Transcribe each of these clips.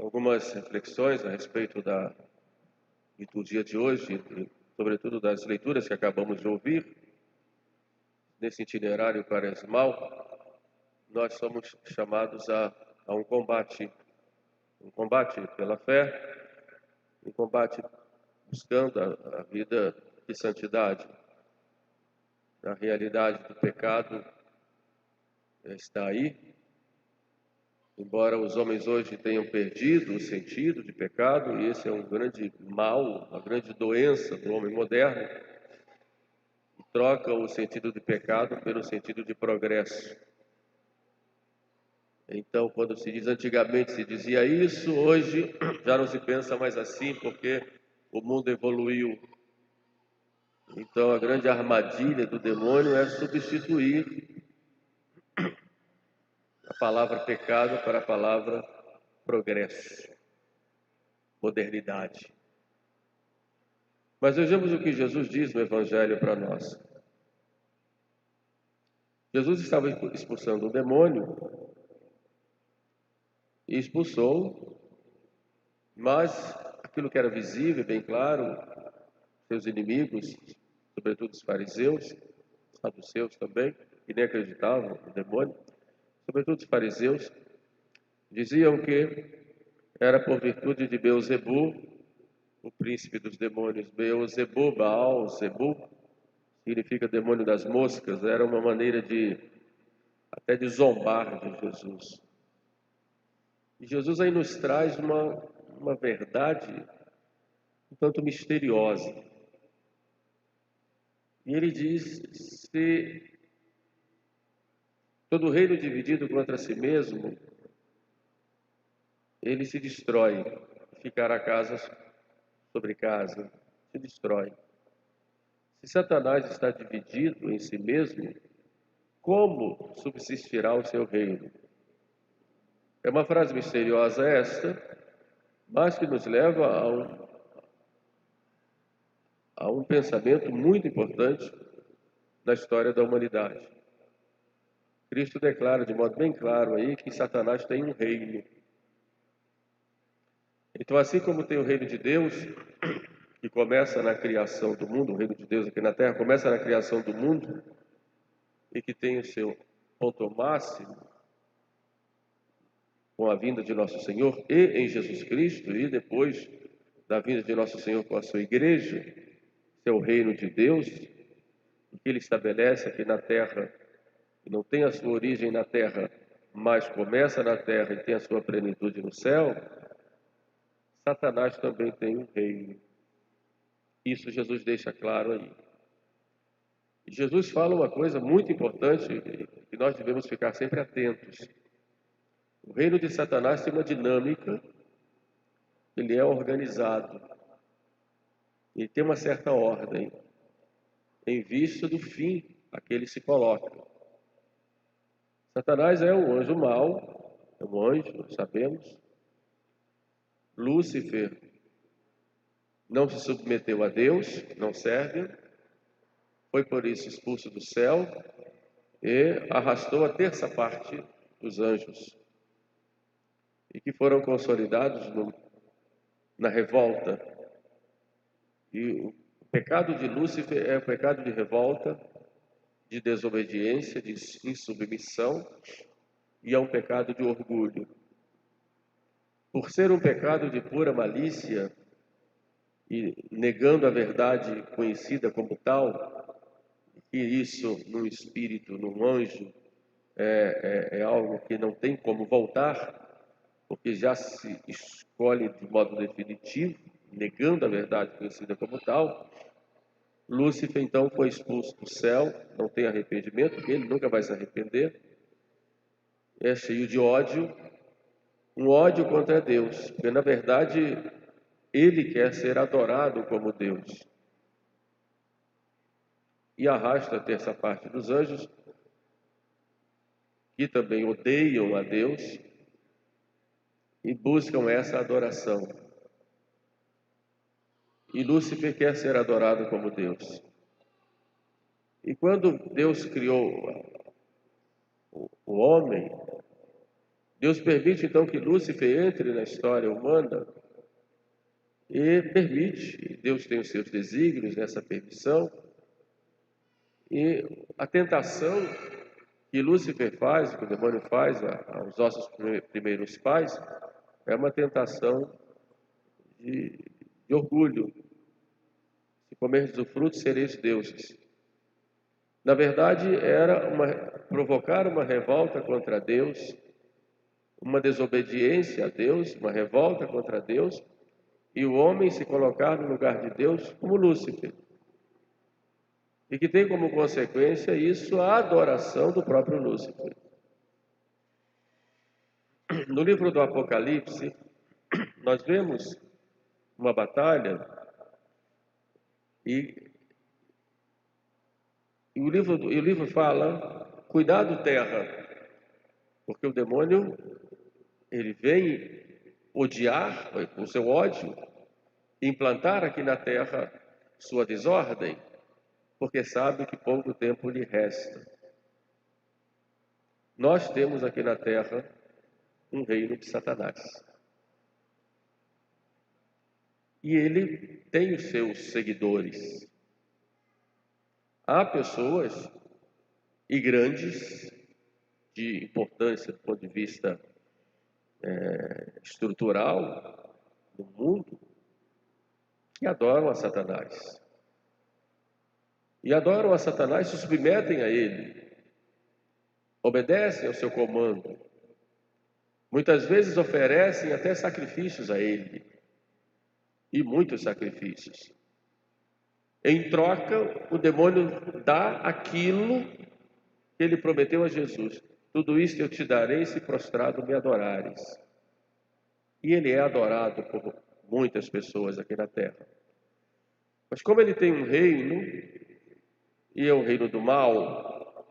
algumas reflexões a respeito da liturgia de hoje, e, sobretudo das leituras que acabamos de ouvir. Nesse itinerário quaresmal, nós somos chamados a um combate pela fé, um combate buscando a vida de santidade. A realidade do pecado está aí. Embora os homens hoje tenham perdido o sentido de pecado, e esse é um grande mal, uma grande doença do homem moderno, troca o sentido de pecado pelo sentido de progresso. Então, quando se diz antigamente se dizia isso, hoje já não se pensa mais assim, porque o mundo evoluiu. Então, a grande armadilha do demônio é substituir a palavra pecado para a palavra progresso, modernidade. Mas vejamos o que Jesus diz no Evangelho para nós. Jesus estava expulsando um demônio e expulsou, mas aquilo que era visível, bem claro, seus inimigos, sobretudo os fariseus, os saduceus também, que nem acreditavam no demônio, sobretudo os fariseus, diziam que era por virtude de Beelzebu, o príncipe dos demônios. Beelzebu, Baal, Zebu, significa demônio das moscas. Era uma maneira até de zombar de Jesus. E Jesus aí nos traz uma verdade um tanto misteriosa. E ele diz: se todo reino dividido contra si mesmo, ele se destrói, ficará casa sobre casa, se destrói. Se Satanás está dividido em si mesmo, como subsistirá o seu reino? É uma frase misteriosa esta, mas que nos leva a um pensamento muito importante na história da humanidade. Cristo declara de modo bem claro aí que Satanás tem um reino. Então, assim como tem o reino de Deus, que começa na criação do mundo, o reino de Deus aqui na Terra começa na criação do mundo, e que tem o seu ponto máximo com a vinda de nosso Senhor e em Jesus Cristo, e depois da vinda de nosso Senhor com a sua igreja, seu reino de Deus, que ele estabelece aqui na Terra, que não tem a sua origem na Terra, mas começa na Terra e tem a sua plenitude no céu. Satanás também tem um reino. Isso Jesus deixa claro aí. E Jesus fala uma coisa muito importante que nós devemos ficar sempre atentos. O reino de Satanás tem uma dinâmica, ele é organizado, ele tem uma certa ordem, em vista do fim a que ele se coloca. Satanás é um anjo mau, é um anjo, sabemos. Lúcifer não se submeteu a Deus, não serve, foi por isso expulso do céu e arrastou a terça parte dos anjos, e que foram consolidados na revolta. E o pecado de Lúcifer é o pecado de revolta, de desobediência, de insubmissão, e é um pecado de orgulho. Por ser um pecado de pura malícia, e negando a verdade conhecida como tal, e isso num espírito, num anjo, é algo que não tem como voltar, porque já se escolhe de modo definitivo, negando a verdade conhecida como tal. Lúcifer então foi expulso do céu, não tem arrependimento, porque ele nunca vai se arrepender, é cheio de ódio, um ódio contra Deus, porque na verdade ele quer ser adorado como Deus. E arrasta a terça parte dos anjos, que também odeiam a Deus e buscam essa adoração. E Lúcifer quer ser adorado como Deus. E quando Deus criou o homem, Deus permite então que Lúcifer entre na história humana e permite, Deus tem os seus desígnios nessa permissão, e a tentação que Lúcifer faz, que o demônio faz aos nossos primeiros pais, é uma tentação de orgulho. Se comerdes do fruto, sereis deuses. Na verdade, era provocar uma revolta contra Deus, uma desobediência a Deus, uma revolta contra Deus, e o homem se colocar no lugar de Deus como Lúcifer. E que tem como consequência isso a adoração do próprio Lúcifer. No livro do Apocalipse, nós vemos uma batalha e o livro fala: cuidado, terra, porque o demônio ele vem odiar, com seu ódio, implantar aqui na terra sua desordem, porque sabe que pouco tempo lhe resta. Nós temos aqui na terra um reino de Satanás. E ele tem os seus seguidores. Há pessoas e grandes de importância do ponto de vista estrutural no mundo que adoram a Satanás. E adoram a Satanás, se submetem a ele, obedecem ao seu comando. Muitas vezes oferecem até sacrifícios a ele, e muitos sacrifícios. Em troca, o demônio dá aquilo que ele prometeu a Jesus: tudo isto eu te darei se prostrado me adorares. E ele é adorado por muitas pessoas aqui na terra. Mas como ele tem um reino, e é o reino do mal,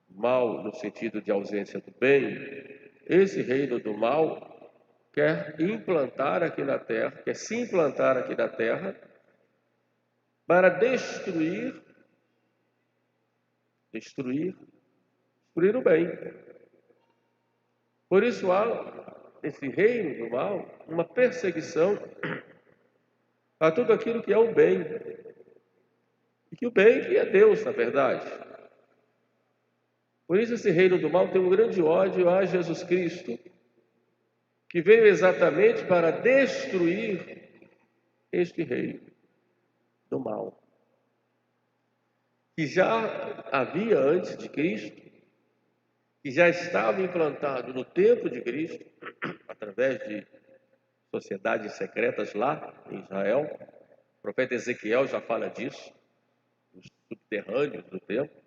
mal no sentido de ausência do bem, esse reino do mal quer implantar aqui na terra, quer se implantar aqui na terra para destruir o bem. Por isso há esse reino do mal uma perseguição a tudo aquilo que é o bem. E que o bem que é Deus, na verdade. Por isso esse reino do mal tem um grande ódio a Jesus Cristo, que veio exatamente para destruir este reino do mal, que já havia antes de Cristo, que já estava implantado no tempo de Cristo, através de sociedades secretas lá em Israel. O profeta Ezequiel já fala disso, os subterrâneos do templo.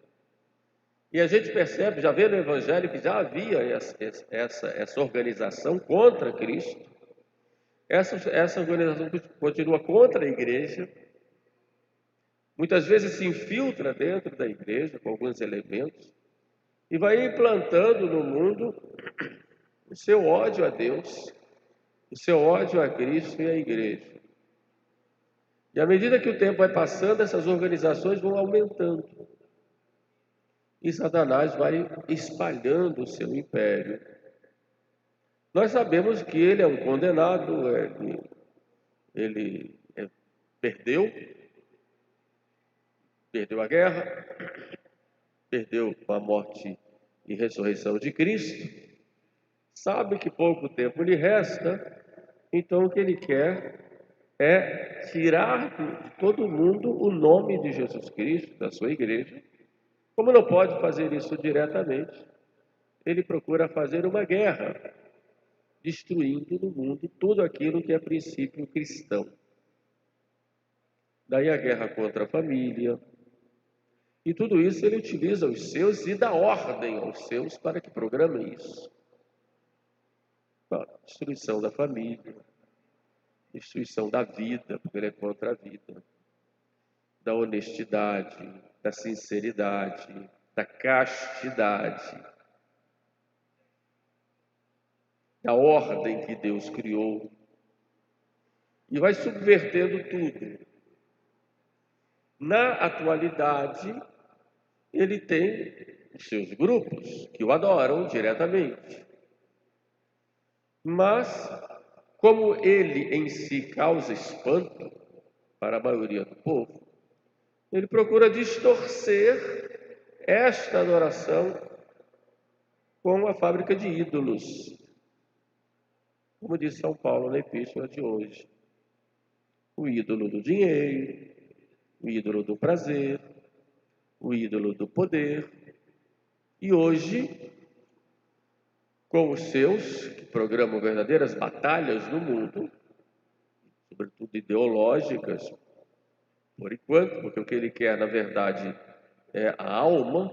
E a gente percebe, já vê no Evangelho, que já havia essa organização contra Cristo. Essa organização continua contra a igreja. Muitas vezes se infiltra dentro da igreja com alguns elementos e vai implantando no mundo o seu ódio a Deus, o seu ódio a Cristo e à igreja. E à medida que o tempo vai passando, essas organizações vão aumentando. E Satanás vai espalhando o seu império. Nós sabemos que ele é um condenado, ele perdeu a guerra, perdeu a morte e ressurreição de Cristo, sabe que pouco tempo lhe resta, então o que ele quer é tirar de todo mundo o nome de Jesus Cristo, da sua igreja. Como não pode fazer isso diretamente, ele procura fazer uma guerra, destruindo no mundo tudo aquilo que é princípio cristão. Daí a guerra contra a família. E tudo isso ele utiliza os seus e dá ordem aos seus para que programem isso. A destruição da família, destruição da vida, porque ele é contra a vida, da honestidade, da sinceridade, da castidade, da ordem que Deus criou, e vai subvertendo tudo. Na atualidade, ele tem os seus grupos que o adoram diretamente. Mas, como ele em si causa espanto para a maioria do povo, ele procura distorcer esta adoração com a fábrica de ídolos, como diz São Paulo na epístola de hoje. O ídolo do dinheiro, o ídolo do prazer, o ídolo do poder. E hoje, com os seus, que programam verdadeiras batalhas no mundo, sobretudo ideológicas, por enquanto, porque o que ele quer, na verdade, é a alma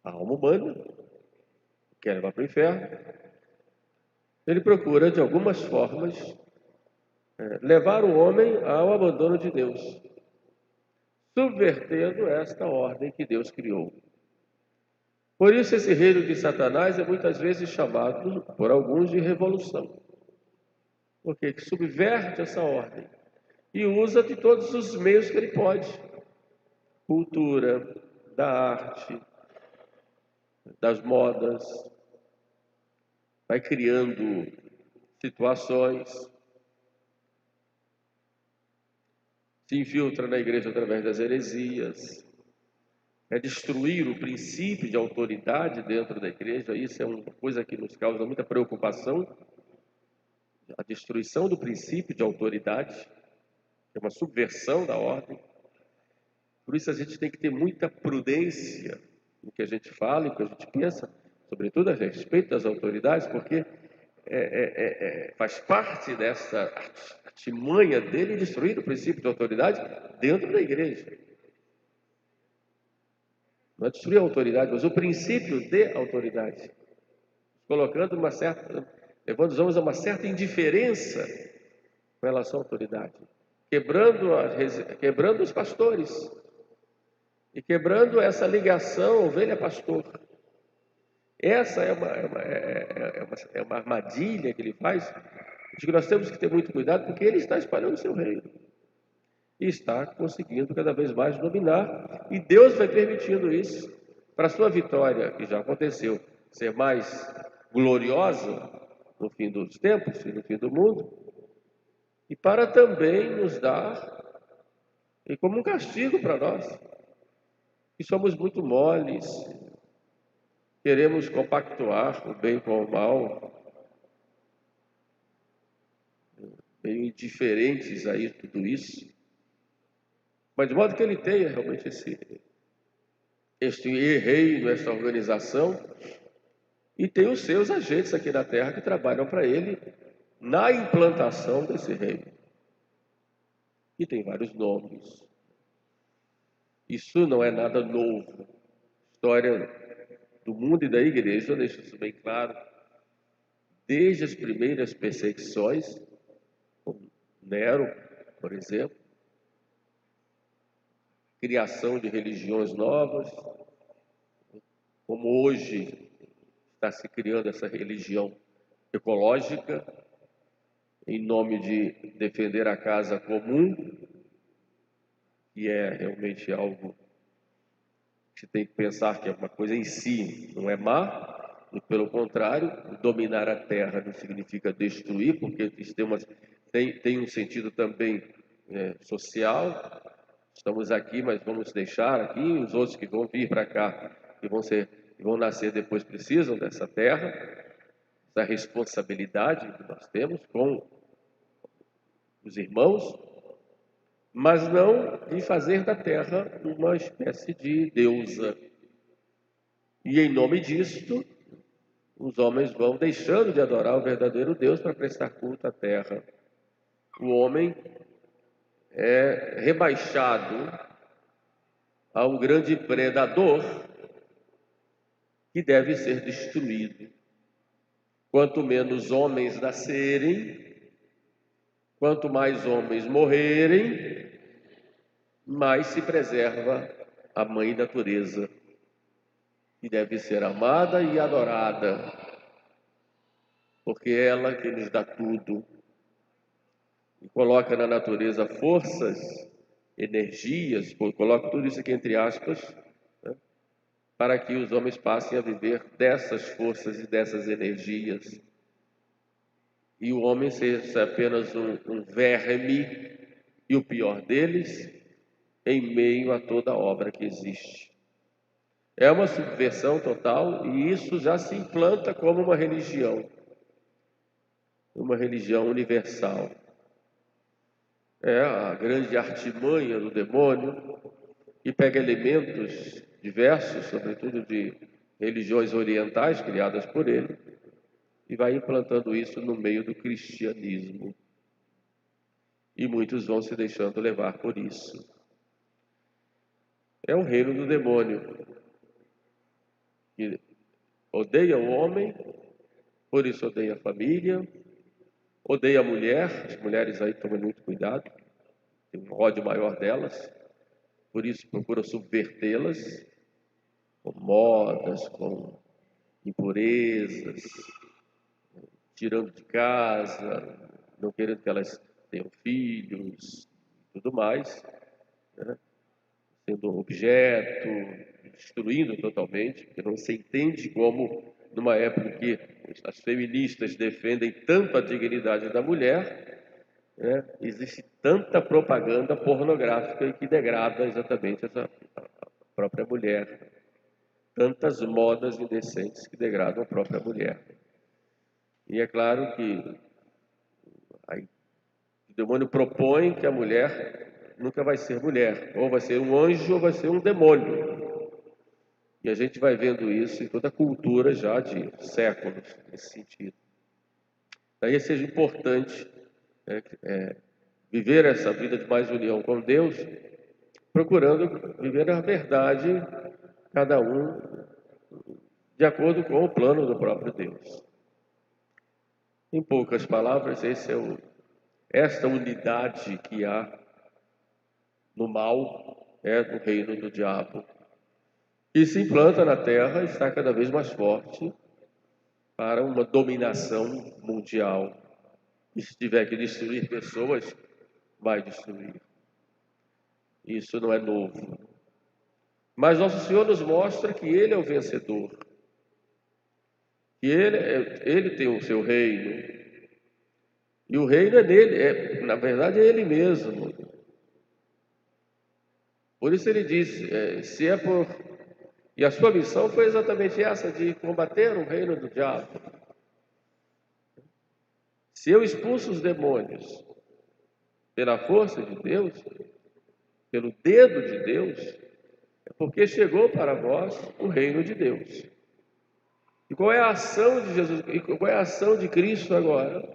humana, quer levar para o inferno. Ele procura, de algumas formas, levar o homem ao abandono de Deus, subvertendo esta ordem que Deus criou. Por isso, esse reino de Satanás é muitas vezes chamado por alguns de revolução, porque subverte essa ordem e usa de todos os meios que ele pode: cultura, da arte, das modas, vai criando situações, se infiltra na igreja através das heresias, é destruir o princípio de autoridade dentro da igreja. Isso é uma coisa que nos causa muita preocupação, a destruição do princípio de autoridade, é uma subversão da ordem. Por isso a gente tem que ter muita prudência no que a gente fala e no que a gente pensa, sobretudo a respeito das autoridades, porque faz parte dessa artimanha dele destruir o princípio de autoridade dentro da igreja. Não é destruir a autoridade, mas o princípio de autoridade, colocando levando os homens a uma certa indiferença com relação à autoridade, quebrando os pastores e quebrando essa ligação ovelha-pastor. Essa é uma armadilha que ele faz, de que nós temos que ter muito cuidado, porque ele está espalhando o seu reino e está conseguindo cada vez mais dominar, e Deus vai permitindo isso para a sua vitória, que já aconteceu, ser mais gloriosa no fim dos tempos e no fim do mundo, e para também nos dar, e como um castigo para nós, que somos muito moles, queremos compactuar o bem com o mal, meio indiferentes a tudo isso, mas de modo que ele tenha realmente este reino, esta organização, e tem os seus agentes aqui na Terra que trabalham para ele na implantação desse reino. E tem vários nomes. Isso não é nada novo. A história do mundo e da igreja deixa isso bem claro. Desde as primeiras perseguições, como Nero, por exemplo, criação de religiões novas, como hoje está se criando essa religião ecológica, em nome de defender a casa comum, que é realmente algo que se tem que pensar que é uma coisa em si, não é má, e pelo contrário, dominar a terra não significa destruir, porque isso tem um sentido também social. Estamos aqui, mas vamos deixar aqui, os outros que vão vir para cá, que vão nascer depois, precisam dessa terra, essa responsabilidade que nós temos com os irmãos, mas não de fazer da terra uma espécie de deusa. E em nome disto, os homens vão deixando de adorar o verdadeiro Deus para prestar culto à terra. O homem é rebaixado a um grande predador que deve ser destruído. Quanto menos homens nascerem, quanto mais homens morrerem, mais se preserva a mãe natureza, que deve ser amada e adorada, porque é ela que nos dá tudo e coloca na natureza forças, energias, coloca tudo isso aqui entre aspas, né, para que os homens passem a viver dessas forças e dessas energias. E o homem seja apenas um verme, e o pior deles, em meio a toda a obra que existe. É uma subversão total, e isso já se implanta como uma religião universal. É a grande artimanha do demônio, que pega elementos diversos, sobretudo de religiões orientais criadas por ele, e vai implantando isso no meio do cristianismo. E muitos vão se deixando levar por isso. É o reino do demônio, que odeia o homem, por isso odeia a família, odeia a mulher. As mulheres aí tomem muito cuidado, tem um ódio maior delas, por isso procura subvertê-las, com modas, com impurezas, tirando de casa, não querendo que elas tenham filhos, tudo mais, né? Sendo objeto, destruindo totalmente, porque não se entende como, numa época que as feministas defendem tanto a dignidade da mulher, né, existe tanta propaganda pornográfica que degrada exatamente a própria mulher. Tantas modas indecentes que degradam a própria mulher. E é claro que o demônio propõe que a mulher nunca vai ser mulher, ou vai ser um anjo ou vai ser um demônio. E a gente vai vendo isso em toda a cultura já de séculos, nesse sentido. Daí seja importante viver essa vida de mais união com Deus, procurando viver a verdade, cada um de acordo com o plano do próprio Deus. Em poucas palavras, esta unidade que há no mal, no reino do diabo, que se implanta na Terra e está cada vez mais forte para uma dominação mundial. E se tiver que destruir pessoas, vai destruir. Isso não é novo. Mas Nosso Senhor nos mostra que Ele é o vencedor, que Ele tem o seu reino, e o reino é dele, na verdade é Ele mesmo. Por isso Ele diz, e a sua missão foi exatamente essa, de combater o reino do diabo. Se eu expulso os demônios pela força de Deus, pelo dedo de Deus, é porque chegou para vós o reino de Deus. E qual é a ação de Jesus? E qual é a ação de Cristo agora?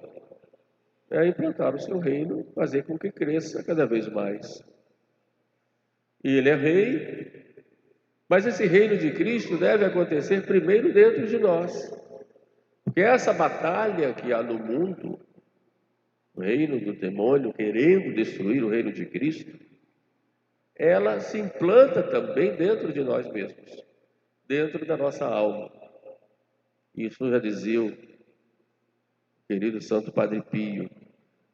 É implantar o seu reino, fazer com que cresça cada vez mais. E Ele é rei, mas esse reino de Cristo deve acontecer primeiro dentro de nós. Porque essa batalha que há no mundo, o reino do demônio querendo destruir o reino de Cristo, ela se implanta também dentro de nós mesmos, dentro da nossa alma. Isso já dizia o querido Santo Padre Pio.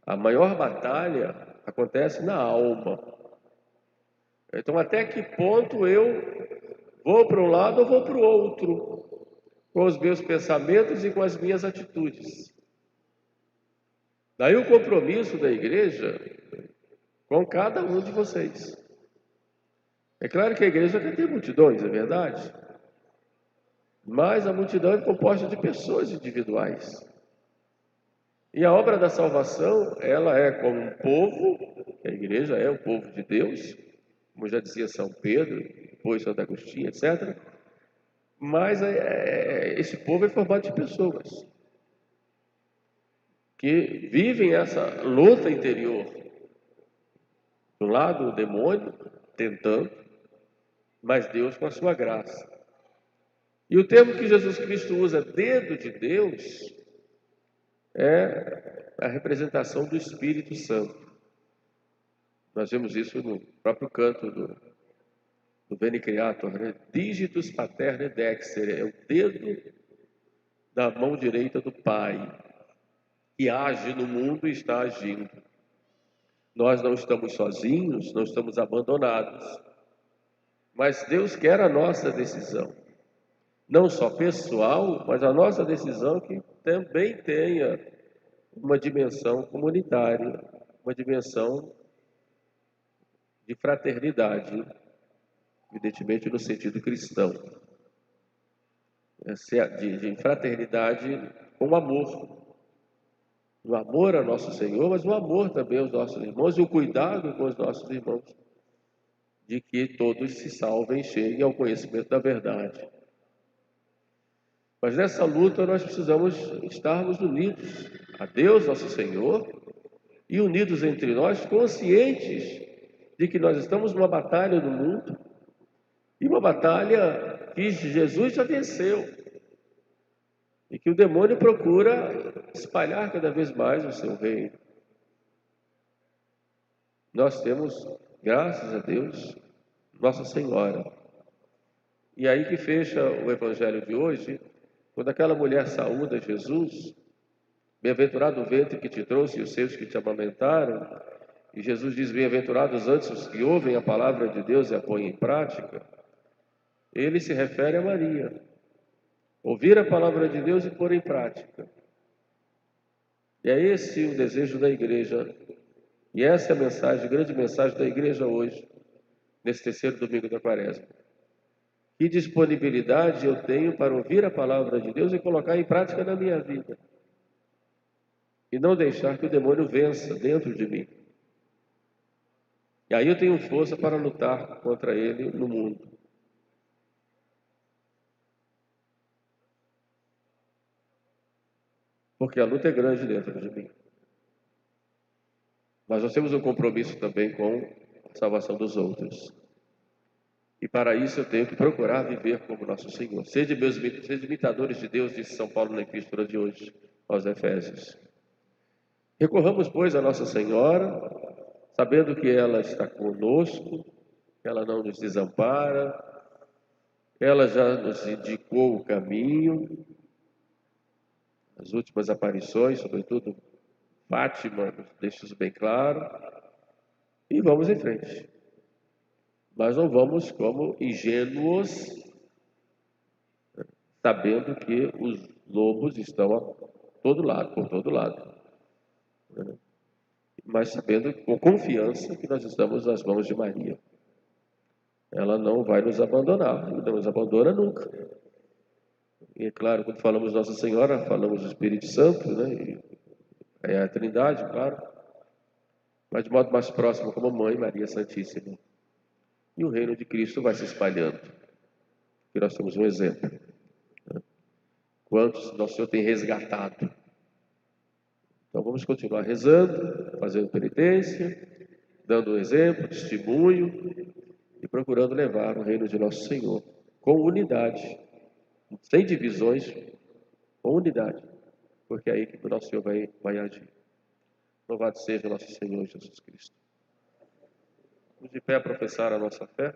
A maior batalha acontece na alma. Então, até que ponto eu vou para um lado ou vou para o outro, com os meus pensamentos e com as minhas atitudes? Daí o compromisso da igreja com cada um de vocês. É claro que a igreja quer ter multidões, é verdade? Mas a multidão é composta de pessoas individuais. E a obra da salvação, ela é como um povo, a igreja é o povo de Deus, como já dizia São Pedro, depois Santo Agostinho, etc. Mas esse povo é formado de pessoas que vivem essa luta interior. Do lado, o demônio tentando, mas Deus com a sua graça. E o termo que Jesus Cristo usa, dedo de Deus, é a representação do Espírito Santo. Nós vemos isso no próprio canto do Veni Creator, né? Digitus Paterne Dextere, é o dedo da mão direita do Pai, que age no mundo e está agindo. Nós não estamos sozinhos, não estamos abandonados, mas Deus quer a nossa decisão. não só pessoal, mas a nossa decisão que também tenha uma dimensão comunitária, uma dimensão de fraternidade, evidentemente no sentido cristão, de fraternidade com amor, o amor a nosso Senhor, mas o amor também aos nossos irmãos e o cuidado com os nossos irmãos, de que todos se salvem e cheguem ao conhecimento da verdade. Mas nessa luta nós precisamos estarmos unidos a Deus, nosso Senhor, e unidos entre nós, conscientes de que nós estamos numa batalha no mundo, e uma batalha que Jesus já venceu, e que o demônio procura espalhar cada vez mais o seu reino. Nós temos, graças a Deus, Nossa Senhora. E aí que fecha o evangelho de hoje, quando aquela mulher saúda Jesus, bem-aventurado o ventre que te trouxe e os seios que te amamentaram, e Jesus diz, bem-aventurados antes os que ouvem a palavra de Deus e a põem em prática. Ele se refere a Maria. Ouvir a palavra de Deus e pôr em prática. E é esse o desejo da igreja. E essa é a mensagem, a grande mensagem da igreja hoje, nesse terceiro domingo da Quaresma. Que disponibilidade eu tenho para ouvir a palavra de Deus e colocar em prática na minha vida. E não deixar que o demônio vença dentro de mim. E aí eu tenho força para lutar contra ele no mundo. Porque a luta é grande dentro de mim. Mas nós temos um compromisso também com a salvação dos outros. E para isso eu tenho que procurar viver como nosso Senhor. Sede imitadores de Deus, disse São Paulo na epístola de hoje aos Efésios. Recorramos, pois, a Nossa Senhora, sabendo que ela está conosco, ela não nos desampara, ela já nos indicou o caminho. As últimas aparições, sobretudo Fátima, deixa isso bem claro. E vamos em frente. Mas não vamos como ingênuos, sabendo que os lobos estão a todo lado, por todo lado. Mas sabendo com confiança que nós estamos nas mãos de Maria. Ela não vai nos abandonar, não nos abandona nunca. E é claro, quando falamos Nossa Senhora, falamos do Espírito Santo, né? É a Trindade, claro. Mas de modo mais próximo, como Mãe Maria Santíssima. E o reino de Cristo vai se espalhando. E nós somos um exemplo. Quantos Nosso Senhor tem resgatado. Então vamos continuar rezando, fazendo penitência, dando um exemplo, testemunho e procurando levar o reino de Nosso Senhor com unidade, sem divisões, com unidade, porque é aí que o Nosso Senhor vai agir. Louvado seja Nosso Senhor Jesus Cristo. Vamos de pé a professar a nossa fé.